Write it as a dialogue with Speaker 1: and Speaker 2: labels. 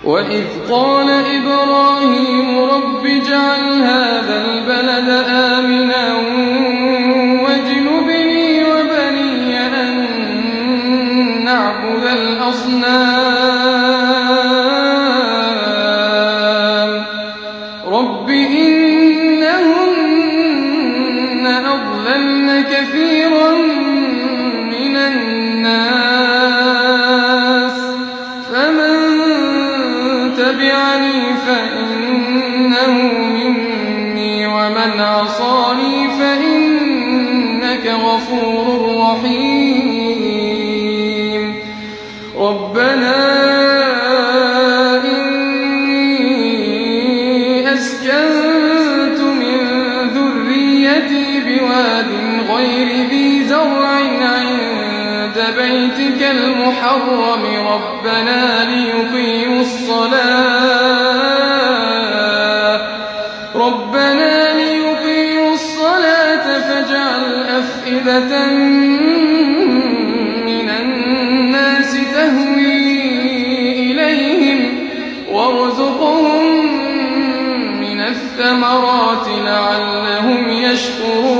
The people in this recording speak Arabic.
Speaker 1: وإذ قال إبراهيم رب اجعل هذا البلد آمنا واجنبني وبني أن نعبد الأصنام رب إنهن أضللن كثيرا من الناس فمن تبعني فإنه مني ومن عصاني فإنك غفور رحيم ربنا إني أسكنت من ذريتي بواد غير ذي زرع عند بيتك المحرم ربنا ليقيموا الصلاة فاجعل أفئدة من الناس تهوي إليهم وارزقهم من الثمرات لعلهم يشكرون